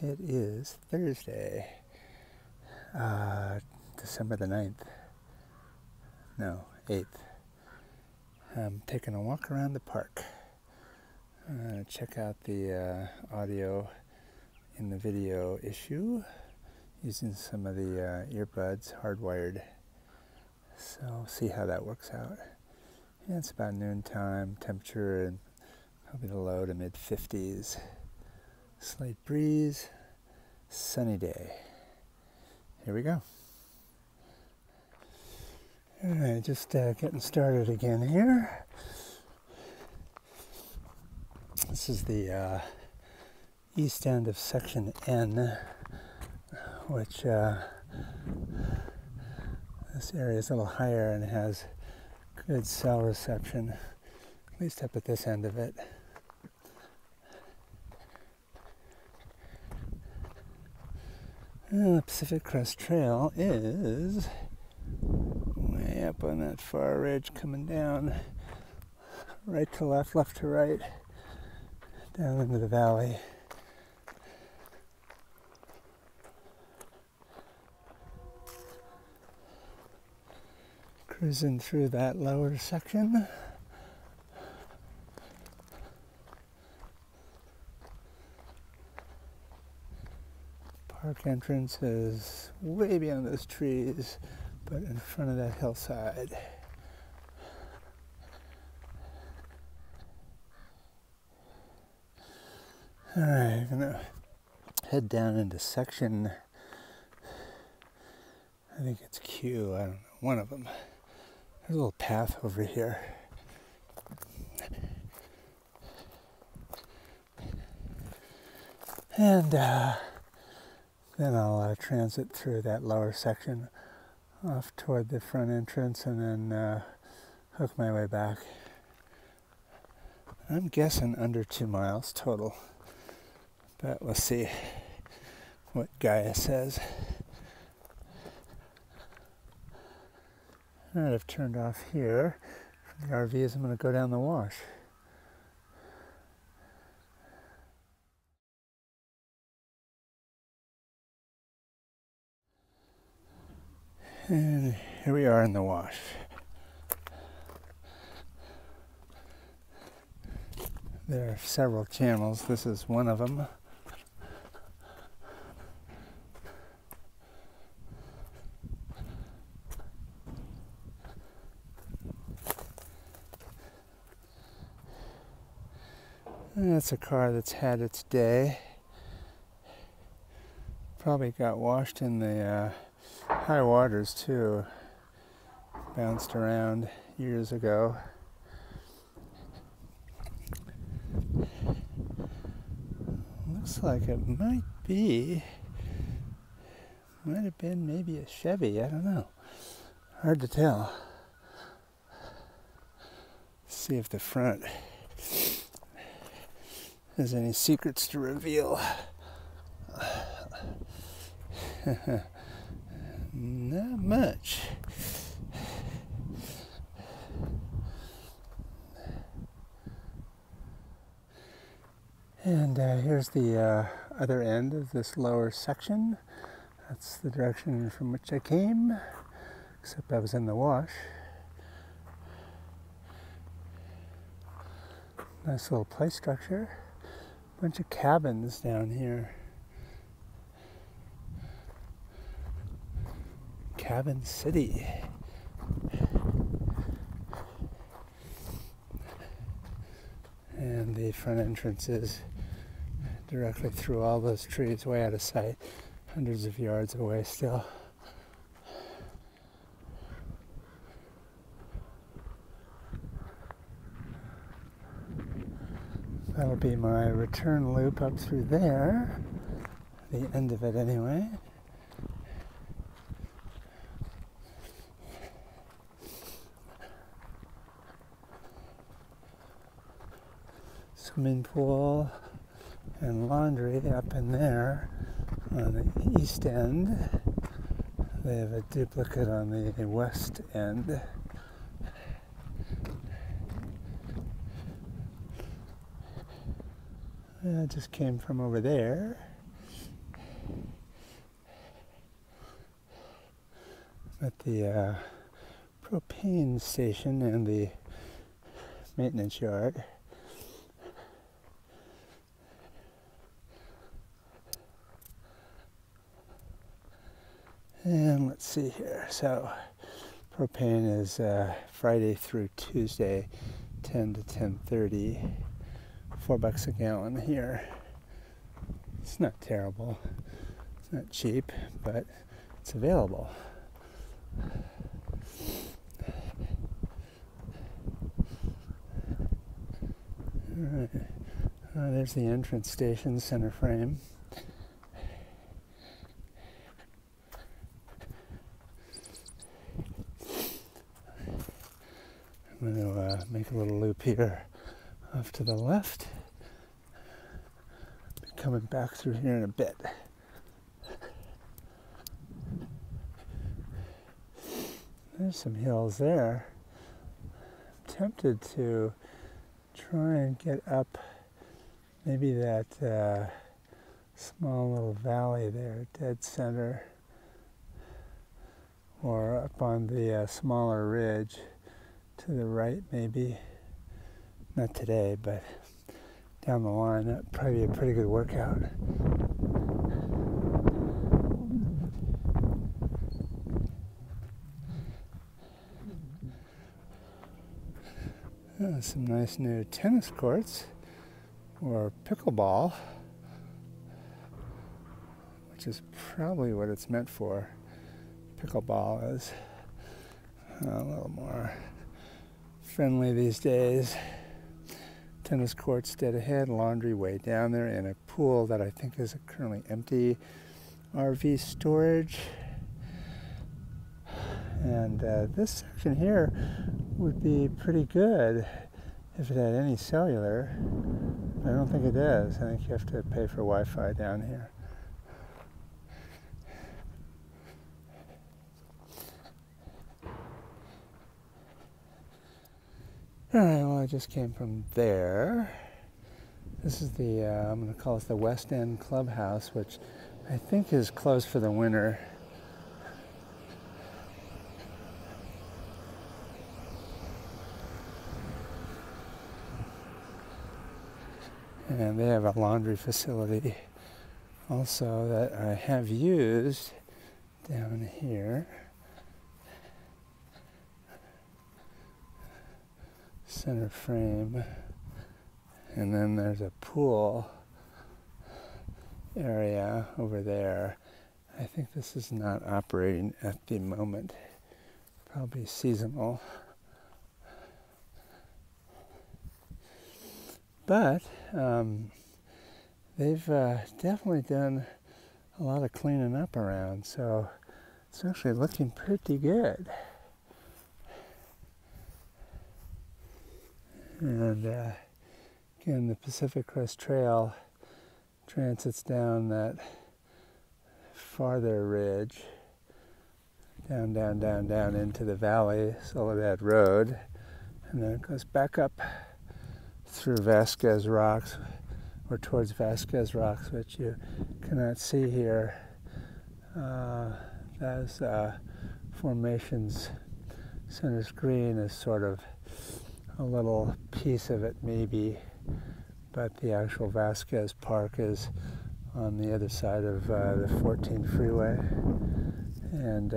It is Thursday, December the 9th. No, 8th. I'm taking a walk around the park. Check out the audio in the video issue using some of the earbuds hardwired. So see how that works out. Yeah, it's about noontime, temperature and probably the low to mid 50s. Slight breeze, sunny day. Here we go. Alright, just getting started again here. This is the east end of section N, which this area is a little higher and has good cell reception, at least up at this end of it. The Pacific Crest Trail is way up on that far ridge, coming down right to left, left to right, down into the valley. Cruising through that lower section. Park entrance is way beyond those trees, but in front of that hillside. Alright, I'm gonna head down into section, I think it's Q, I don't know, one of them. There's a little path over here. And then I'll transit through that lower section off toward the front entrance and then hook my way back. I'm guessing under 2 miles total, but we'll see what Gaia says. Alright, I've turned off here from the RVs. I'm going to go down the wash. And here we are in the wash. There are several channels. This is one of them. And that's a car that's had its day. Probably got washed in the high waters too. Bounced around years ago. Looks like it might have been maybe a Chevy, I don't know. Hard to tell. Let's see if the front has any secrets to reveal. Not much. And here's the other end of this lower section. That's the direction from which I came, except I was in the wash. Nice little play structure. Bunch of cabins down here. Cabin City. And the front entrance is directly through all those trees, way out of sight, hundreds of yards away still. That'll be my return loop up through there, the end of it anyway. Swimming pool and laundry up in there on the east end. They have a duplicate on the west end. I just came from over there. at the propane station and the maintenance yard. And let's see here. So propane is Friday through Tuesday, 10 to 10:30. $4 a gallon here. It's not terrible. It's not cheap, but it's available. All right. There's the entrance station, center frame. I'm going to make a little loop here off to the left. Be coming back through here in a bit. There's some hills there. I'm tempted to try and get up maybe that small little valley there, dead center, or up on the smaller ridge to the right maybe. Not today, but down the line. That'd probably be a pretty good workout. Some nice new tennis courts, or pickleball, which is probably what it's meant for. Pickleball is a little more friendly these days. Tennis courts dead ahead, laundry way down there, and a pool that I think is currently empty. RV storage. And this section here would be pretty good if it had any cellular. I don't think it does. I think you have to pay for Wi-Fi down here. Alright, well, I just came from there. This is the, I'm going to call it the West End Clubhouse, which I think is closed for the winter. And they have a laundry facility also that I have used down here. Center frame. And then there's a pool area over there. I think this is not operating at the moment. Probably seasonal. But they've definitely done a lot of cleaning up around, so it's actually looking pretty good. And again, the Pacific Crest Trail transits down that farther ridge, down into the valley, Soledad Road, and then it goes back up through Vasquez Rocks, or towards Vasquez Rocks, which you cannot see here. Those formations, center screen is sort of a little piece of it maybe, but the actual Vasquez Park is on the other side of the 14 freeway, and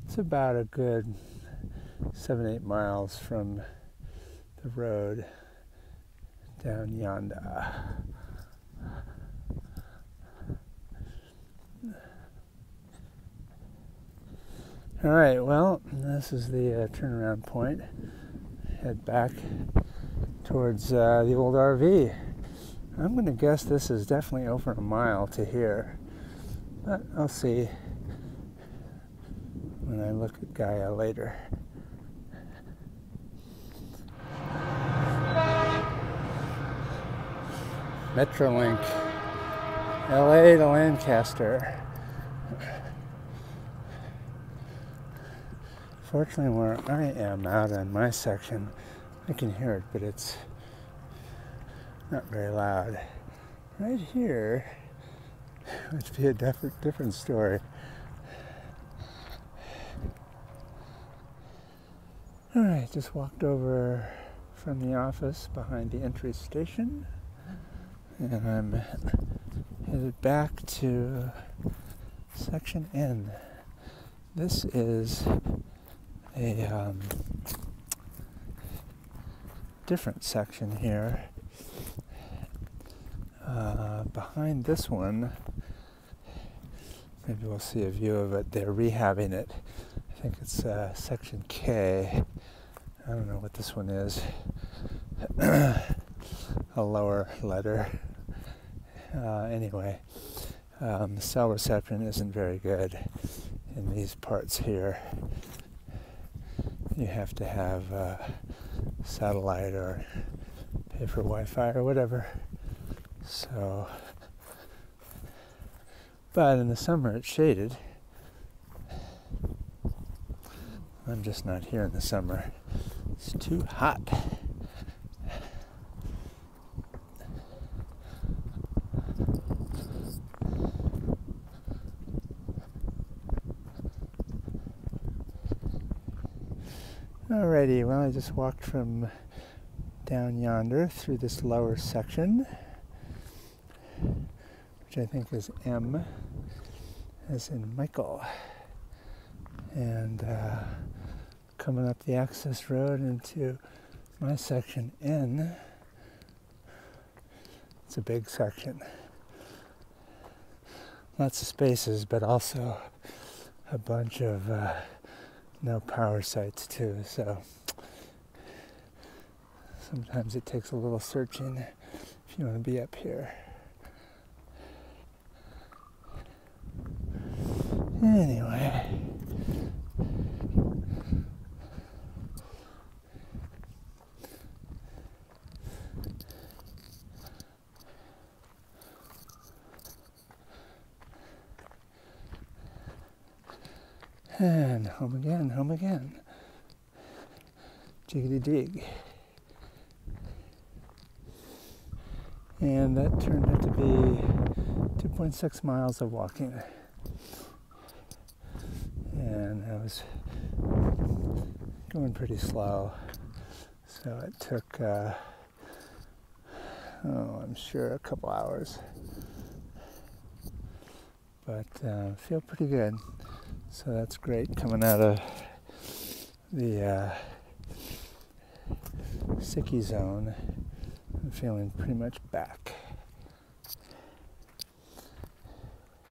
it's about a good 7-8 miles from the road down yonder. All right, well, this is the turnaround point. Head back towards the old RV. I'm going to guess this is definitely over a mile to here, but I'll see when I look at Gaia later. Metrolink, LA to Lancaster. Fortunately, where I am out on my section, I can hear it, but it's not very loud. Right here would be a different story. Alright, just walked over from the office behind the entry station, and I'm headed back to section N. This is a different section here. Behind this one, maybe we'll see a view of it. They're rehabbing it. I think it's section K. I don't know what this one is. A lower letter. Anyway, the cell reception isn't very good in these parts here. You have to have satellite or pay for Wi-Fi or whatever. So, but in the summer it's shaded. I'm just not here in the summer. It's too hot. Alrighty, well, I just walked from down yonder through this lower section, which I think is M, as in Michael, and coming up the access road into my section N. It's a big section. Lots of spaces, but also a bunch of no power sites too, so sometimes it takes a little searching if you want to be up here. Anyway, and home again, home again. Jiggity jig. And that turned out to be 2.6 miles of walking. And I was going pretty slow. So it took, I'm sure a couple hours. But feel pretty good. So that's great coming out of the sicky zone. I'm feeling pretty much back.